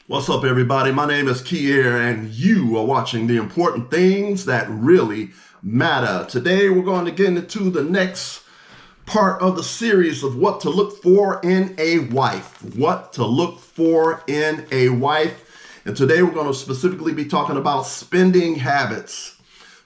What's up, everybody? My name is Kier, and you are watching The Important Things That Really Matter. Today, we're going to get into the next part of the series of what to look for in a wife. What to look for in a wife. And today, we're going to specifically be talking about spending habits.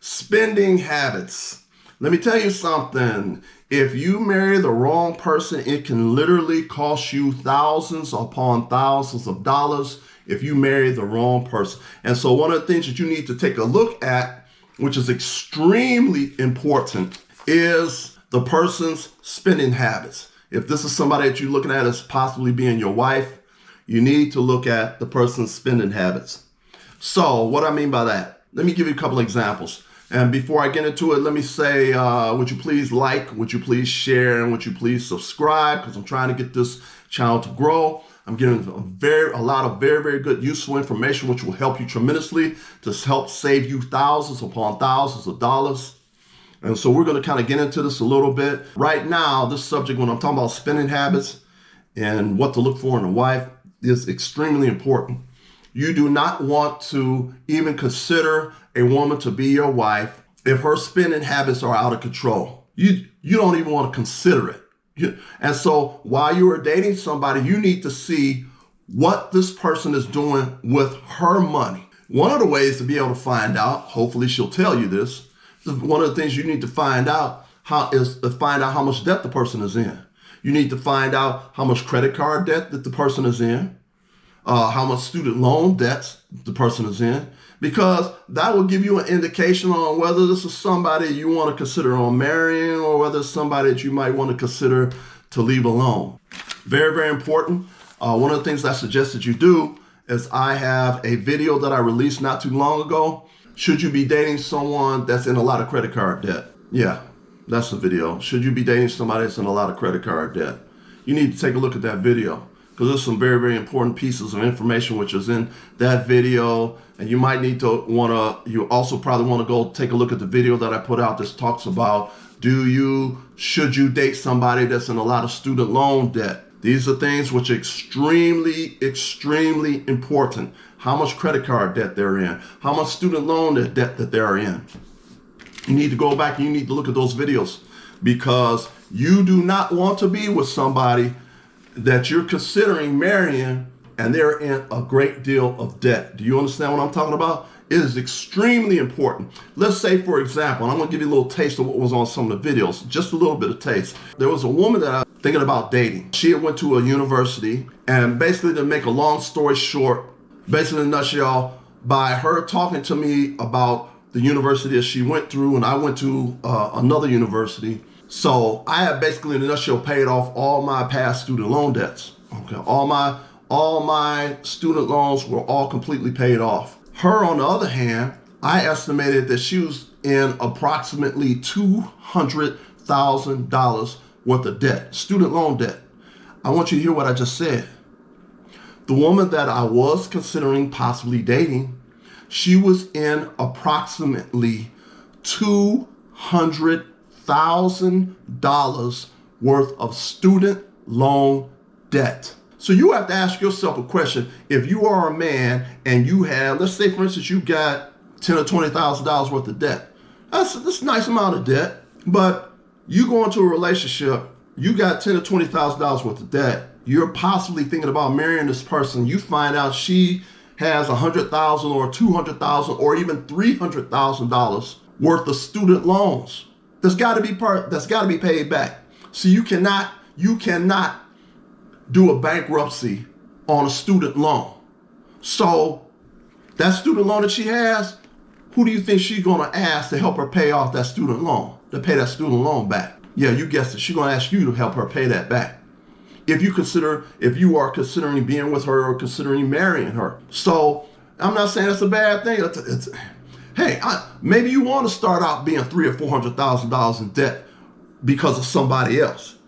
Spending habits. Let me tell you something. If you marry the wrong person, it can literally cost you thousands upon thousands of dollars if you marry the wrong person. And so one of the things that you need to take a look at, which is extremely important, is the person's spending habits. If this is somebody that you're looking at as possibly being your wife, you need to look at the person's spending habits. So what I mean by that, let me give you a couple of examples. And before I get into it, let me say, would you please like, would you please share, and would you please subscribe? Because I'm trying to get this channel to grow. I'm giving a lot of very good, useful information, which will help you tremendously to help save you thousands upon thousands of dollars. And so we're going to kind of get into this a little bit. Right now, this subject, when I'm talking about spending habits and what to look for in a wife, is extremely important. You do not want to even consider a woman to be your wife if her spending habits are out of control. You don't even want to consider it. And so while you are dating somebody, you need to see what this person is doing with her money. One of the ways to be able to find out, hopefully she'll tell you this, one of the things you need to find out is to find out how much debt the person is in. You need to find out how much credit card debt that the person is in, how much student loan debts the person is in, because that will give you an indication on whether this is somebody you want to consider on marrying or whether it's somebody that you might want to consider to leave alone. Very important. One of the things I suggest that you do is I have a video that I released not too long ago. Should you be dating someone that's in a lot of credit card debt? Yeah, that's the video. Should you be dating somebody that's in a lot of credit card debt? You need to take a look at that video, because there's some very important pieces of information which is in that video. And you might need to you also probably want to go take a look at the video that I put out that talks about, should you date somebody that's in a lot of student loan debt? These are things which are extremely important. How much credit card debt they're in, how much student loan debt that they're in. You need to go back and you need to look at those videos, because you do not want to be with somebody that you're considering marrying and they're in a great deal of debt. Do you understand what I'm talking about? It is extremely important. Let's say, for example, and I'm gonna give you a little taste of what was on some of the videos, just a little bit of taste. There was a woman that I was thinking about dating. She had went to a university, and basically, to make a long story short, basically in a nutshell, by her talking to me about the university that she went through, and I went to another university. So I have basically in a nutshell paid off all my past student loan debts. Okay, all my student loans were all completely paid off. Her, on the other hand, I estimated that she was in approximately $200,000 worth of debt, student loan debt. I want you to hear what I just said. The woman that I was considering possibly dating, she was in approximately $200,000 worth of student loan debt. So you have to ask yourself a question. If you are a man and you have, let's say for instance, you got $10,000 or $20,000 worth of debt. That's a nice amount of debt, but you go into a relationship, you got $10,000 or $20,000 worth of debt. You're possibly thinking about marrying this person. You find out she has $100,000 or $200,000 or even $300,000 worth of student loans. That's got to be paid back. So you cannot do a bankruptcy on a student loan. So that student loan that she has, who do you think she's gonna ask to help her pay off that student loan, to pay that student loan back? Yeah, you guessed it. She's gonna ask you to help her pay that back. If you are considering being with her or considering marrying her. So I'm not saying it's a bad thing. Maybe you want to start out being $300,000 or $400,000 in debt because of somebody else.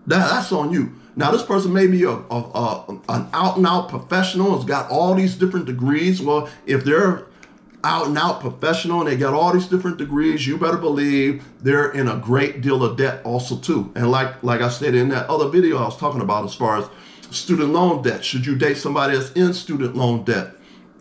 That's on you. Now, this person may be an out-and-out professional, has got all these different degrees. Well, if they're out-and-out professional and they got all these different degrees, you better believe they're in a great deal of debt also too. And like I said in that other video I was talking about, as far as Student loan debt. Should you date somebody that's in student loan debt?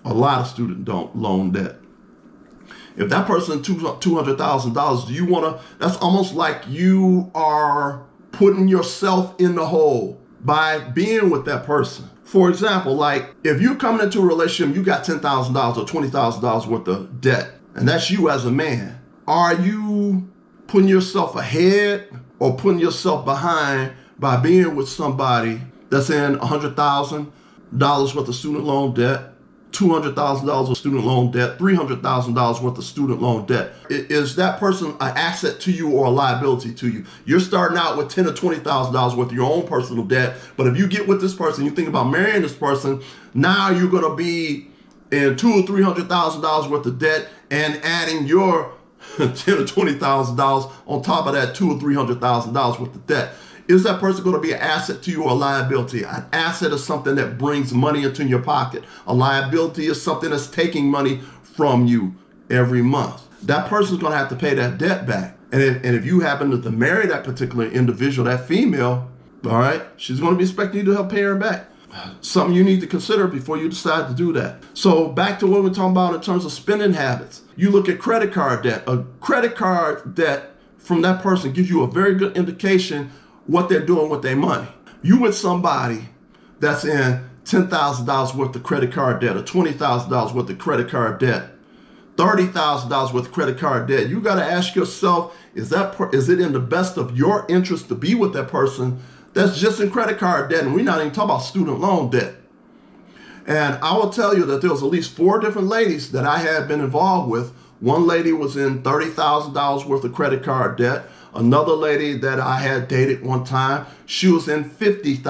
A lot of student loan debt. If that person $200,000, do you want to, that's almost like you are putting yourself in the hole by being with that person. For example, like if you're coming into a relationship, you got $10,000 or $20,000 worth of debt, and that's you as a man. Are you putting yourself ahead or putting yourself behind by being with somebody that's in $100,000 worth of student loan debt, $200,000 of student loan debt, $300,000 worth of student loan debt? Is that person an asset to you or a liability to you? You're starting out with $10,000 or $20,000 worth of your own personal debt, but if you get with this person, you think about marrying this person, now you're going to be in $200,000 or $300,000 worth of debt and adding your $10,000 or $20,000 on top of that $200,000 or $300,000 worth of debt. Is that person going to be an asset to you or a liability? An asset is something that brings money into your pocket. A liability is something that's taking money from you every month. That person's going to have to pay that debt back. And if you happen to marry that particular individual, that female, all right, she's going to be expecting you to help pay her back. Something you need to consider before you decide to do that. So back to what we're talking about in terms of spending habits. You look at credit card debt. A credit card debt from that person gives you a very good indication what they're doing with their money. You with somebody that's in $10,000 worth of credit card debt or $20,000 worth of credit card debt, $30,000 worth of credit card debt. You got to ask yourself, is it in the best of your interest to be with that person that's just in credit card debt? And we're not even talking about student loan debt. And I will tell you that there was at least 4 different ladies that I had been involved with. One lady was in $30,000 worth of credit card debt. Another lady that I had dated one time, she was in $50,000,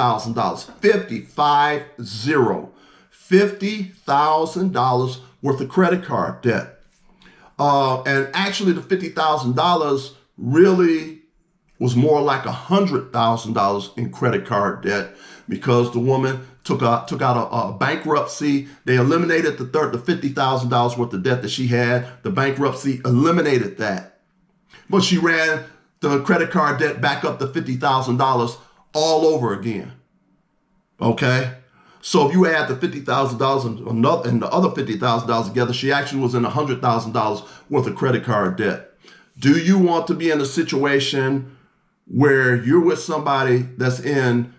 $50,000 worth of credit card debt. And actually the $50,000 really was more like $100,000 in credit card debt because the woman took out a bankruptcy. They eliminated the $50,000 worth of debt that she had. The bankruptcy eliminated that. But she ran the credit card debt back up to $50,000 all over again. Okay? So if you add the $50,000 and the other $50,000 together, she actually was in $100,000 worth of credit card debt. Do you want to be in a situation where you're with somebody that's in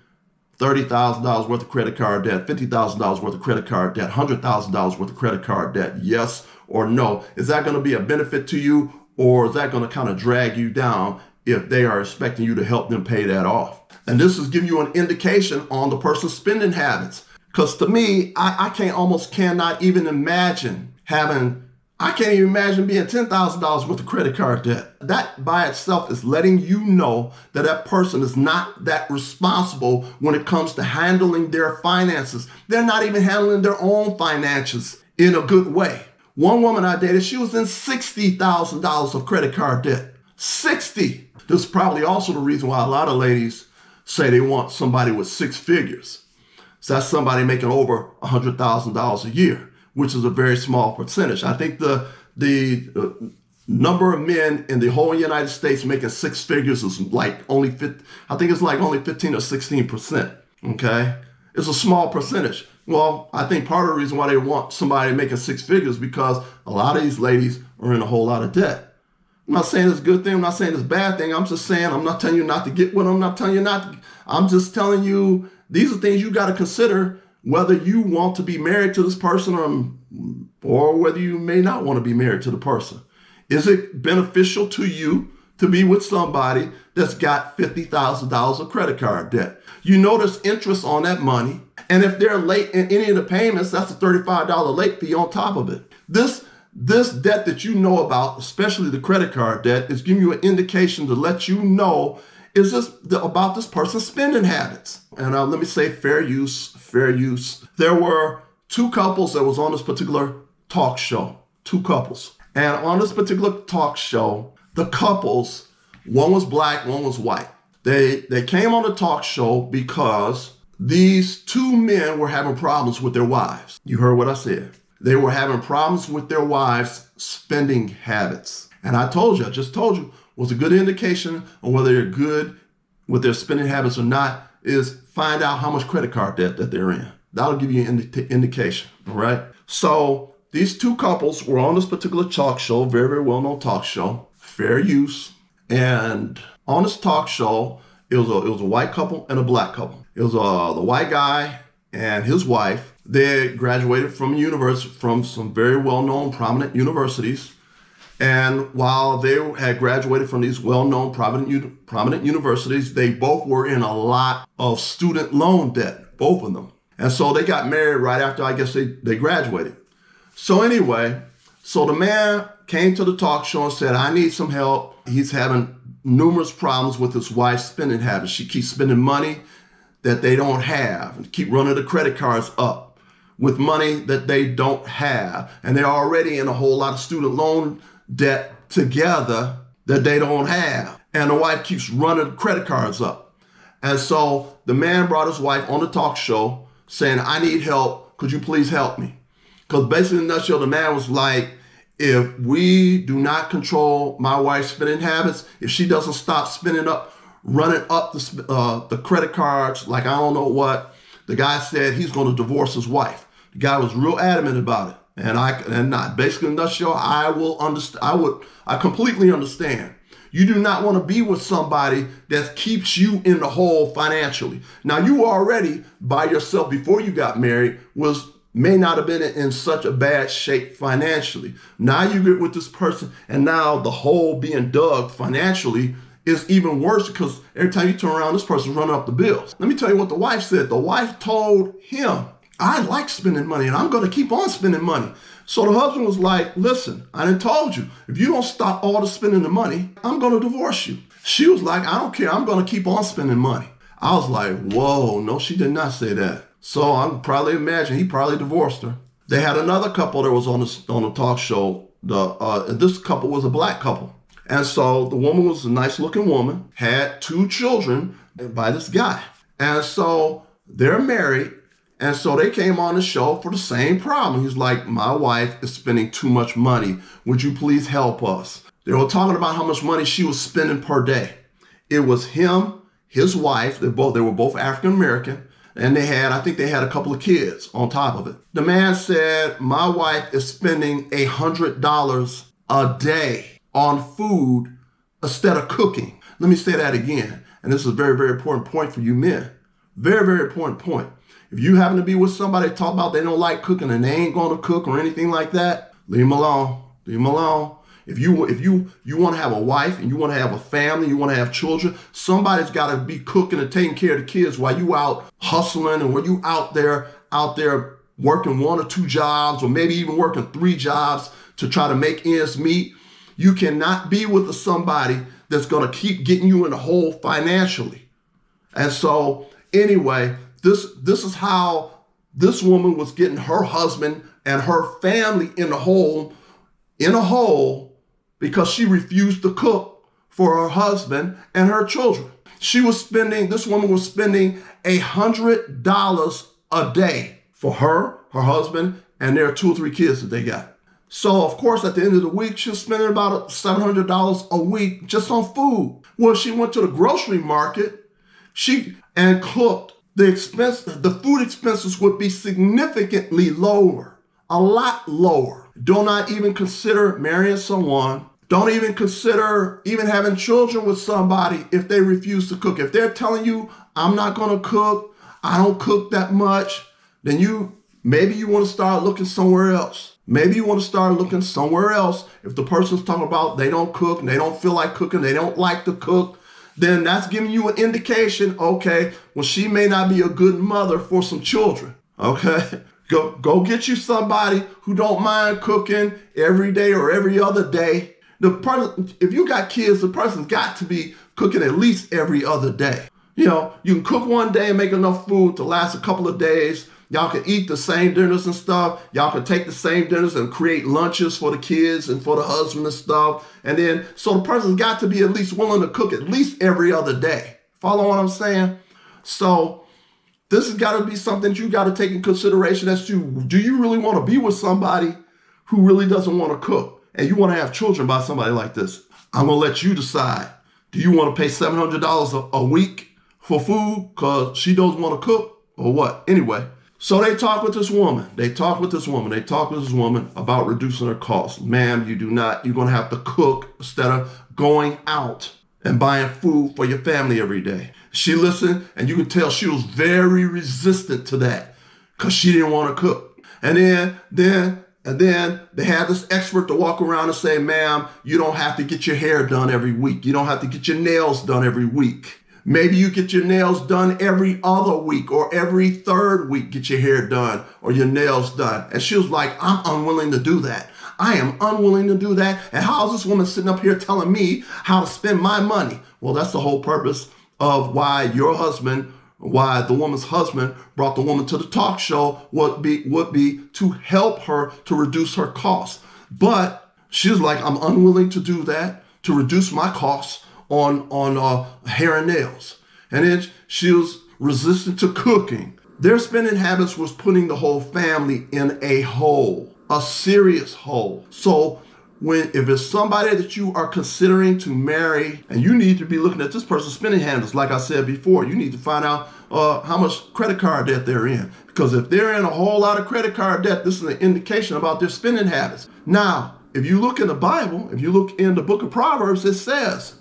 $30,000 worth of credit card debt, $50,000 worth of credit card debt, $100,000 worth of credit card debt? Yes or no? Is that going to be a benefit to you, or is that going to kind of drag you down if they are expecting you to help them pay that off? And this is giving you an indication on the person's spending habits. Because to me, I cannot even imagine being $10,000 worth of credit card debt. That by itself is letting you know that that person is not that responsible when it comes to handling their finances. They're not even handling their own finances in a good way. One woman I dated, she was in $60,000 of credit card debt. 60. This is probably also the reason why a lot of ladies say they want somebody with 6 figures. So that's somebody making over $100,000 a year, which is a very small percentage. I think the number of men in the whole United States making 6 figures is like only 15 or 16%. Okay, it's a small percentage. Well, I think part of the reason why they want somebody making 6 figures is because a lot of these ladies are in a whole lot of debt. I'm not saying it's a good thing. I'm not saying it's a bad thing. I'm just saying, I'm not telling you not to get with them. I'm not telling you not to. I'm just telling you these are things you got to consider whether you want to be married to this person or whether you may not want to be married to the person. Is it beneficial to you to be with somebody that's got $50,000 of credit card debt? You know there's interest on that money. And if they're late in any of the payments, that's a $35 late fee on top of it. This debt that you know about, especially the credit card debt, is giving you an indication to let you know, is this about this person's spending habits? And let me say fair use. There were 2 couples that was on this particular talk show, 2 couples. And on this particular talk show, the couples, one was black, one was white. They came on the talk show because these 2 men were having problems with their wives. You heard what I said. They were having problems with their wives' spending habits. And I just told you, was a good indication on whether they're good with their spending habits or not is find out how much credit card debt that they're in. That'll give you an indication, all right? So these two couples were on this particular talk show, very, very well-known talk show, Fair Use. And on this talk show, it was a white couple and a black couple. It was the white guy and his wife. They graduated from university, from some very well-known, prominent universities. And while they had graduated from these well-known, prominent universities, they both were in a lot of student loan debt, both of them. And so they got married right after, I guess, they graduated. So anyway, so the man came to the talk show and said, I need some help. He's having numerous problems with his wife's spending habits. She keeps spending money that they don't have and keep running the credit cards up with money that they don't have. And they're already in a whole lot of student loan debt together that they don't have. And the wife keeps running credit cards up. And so the man brought his wife on the talk show saying, I need help. Could you please help me? Because basically in a nutshell, the man was like, if we do not control my wife's spending habits, if she doesn't stop running up the credit cards, like I don't know what, the guy said he's going to divorce his wife. The guy was real adamant about it. Basically in a nutshell, I completely understand. You do not want to be with somebody that keeps you in the hole financially. Now, you already by yourself before you got married may not have been in such a bad shape financially. Now you get with this person, and now the hole being dug financially is even worse because every time you turn around, this person's running up the bills. Let me tell you what the wife said. The wife told him, I like spending money and I'm going to keep on spending money. So the husband was like, listen, I done told you, if you don't stop all the spending the money, I'm going to divorce you. She was like, I don't care. I'm going to keep on spending money. I was like, whoa, no, she did not say that. So I can probably imagine he probably divorced her. They had another couple that was on the talk show. This couple was a black couple. And so the woman was a nice looking woman, had 2 children by this guy. And so they're married. And so they came on the show for the same problem. He's like, my wife is spending too much money. Would you please help us? They were talking about how much money she was spending per day. It was him, his wife, they were both African American, and I think they had a couple of kids on top of it. The man said, my wife is spending $100 a day on food instead of cooking. Let me say that again. And this is a very, very important point for you men. Very, very important point. If you happen to be with somebody talk about they don't like cooking and they ain't going to cook or anything like that, leave them alone. Leave them alone. If you want to have a wife and you want to have a family, you want to have children, somebody's got to be cooking and taking care of the kids while you out hustling and when you out there working 1 or 2 jobs or maybe even working 3 jobs to try to make ends meet. You cannot be with somebody that's going to keep getting you in the hole financially. And so anyway, this is how this woman was getting her husband and her family in a hole because she refused to cook for her husband and her children. This woman was spending $100 a day for her husband, and their 2 or 3 kids that they got. So of course, at the end of the week, she was spending about $700 a week just on food. Well, she went to the grocery market, and cooked. The food expenses would be significantly lower, a lot lower. Do not even consider marrying someone. Don't even consider even having children with somebody if they refuse to cook. If they're telling you, I'm not going to cook, I don't cook that much, then maybe you want to start looking somewhere else. Maybe you want to start looking somewhere else. If the person's talking about they don't cook and they don't feel like cooking, they don't like to cook, then that's giving you an indication, okay, well, she may not be a good mother for some children, okay? Go get you somebody who don't mind cooking every day or every other day. If you got kids, the person's got to be cooking at least every other day. You know, you can cook one day and make enough food to last a couple of days. Y'all can eat the same dinners and stuff. Y'all can take the same dinners and create lunches for the kids and for the husband and stuff. And then, so the person's got to be at least willing to cook at least every other day. Follow what I'm saying? So this has got to be something you got to take in consideration as to, do you really want to be with somebody who really doesn't want to cook? And you want to have children by somebody like this? I'm going to let you decide. Do you want to pay $700 a week for food because she doesn't want to cook or what? Anyway, so they talk with this woman. They talk with this woman about reducing her costs. Ma'am, you're going to have to cook instead of going out and buying food for your family every day. She listened, and you could tell she was very resistant to that because she didn't want to cook. And then they had this expert to walk around and say, ma'am, you don't have to get your hair done every week. You don't have to get your nails done every week. Maybe you get your nails done every other week or every third week, get your hair done or your nails done. And she was like, I'm unwilling to do that. I am unwilling to do that. And how is this woman sitting up here telling me how to spend my money? Well, that's the whole purpose of why the woman's husband brought the woman to the talk show would be to help her to reduce her costs. But she was like, I'm unwilling to do that, to reduce my costs on hair and nails. And then she was resistant to cooking. Their spending habits was putting the whole family in a hole, a serious hole. So if it's somebody that you are considering to marry, and you need to be looking at this person's spending habits, like I said before, you need to find out how much credit card debt they're in. Because if they're in a whole lot of credit card debt, this is an indication about their spending habits. Now, if you look in the Bible, if you look in the book of Proverbs, it says,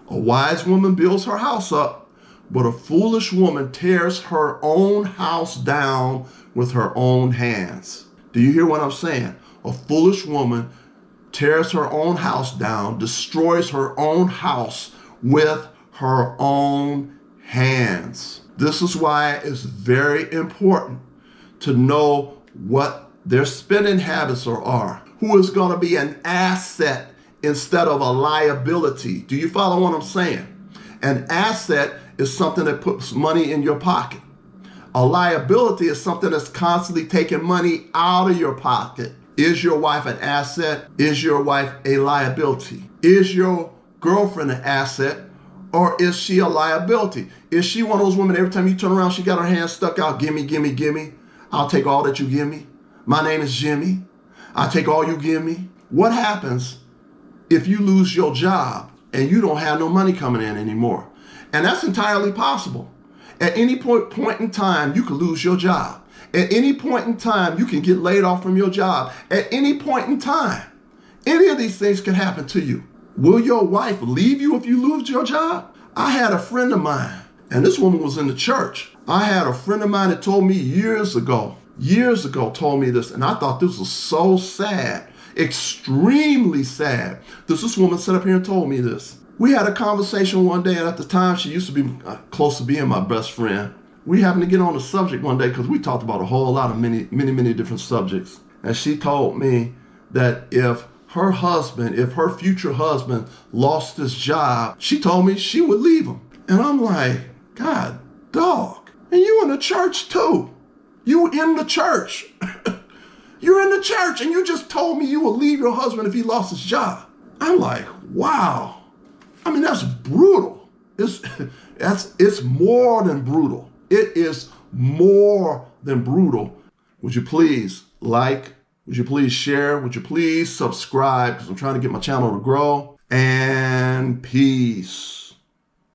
a wise woman builds her house up, but a foolish woman tears her own house down with her own hands. Do you hear what I'm saying? A foolish woman tears her own house down, destroys her own house with her own hands. This is why it's very important to know what their spending habits are. Who is going to be an asset instead of a liability? Do you follow what I'm saying? An asset is something that puts money in your pocket. A liability is something that's constantly taking money out of your pocket. Is your wife an asset? Is your wife a liability? Is your girlfriend an asset, or is she a liability? Is she one of those women, every time you turn around, she got her hand stuck out, gimme, gimme, gimme. I'll take all that you give me. My name is Jimmy. I'll take all you give me. What happens if you lose your job and you don't have no money coming in anymore? And that's entirely possible. At any point in time, you could lose your job. At any point in time, you can get laid off from your job. At any point in time, any of these things can happen to you. Will your wife leave you if you lose your job? I had a friend of mine, and this woman was in the church. I had a friend of mine that told me years ago, told me this, and I thought this was so sad, extremely sad. This woman sat up here and told me this. We had a conversation one day, and at the time, she used to be close to being my best friend. We happened to get on the subject one day because we talked about a whole lot of many different subjects. And she told me that if her future husband lost his job, she told me she would leave him. And I'm like, God, dog. And you in the church too. You in the church. You're in the church and you just told me you would leave your husband if he lost his job. I'm like, wow. I mean, that's brutal. It's more than brutal. It is more than brutal. Would you please like? Would you please share? Would you please subscribe? Because I'm trying to get my channel to grow. And peace.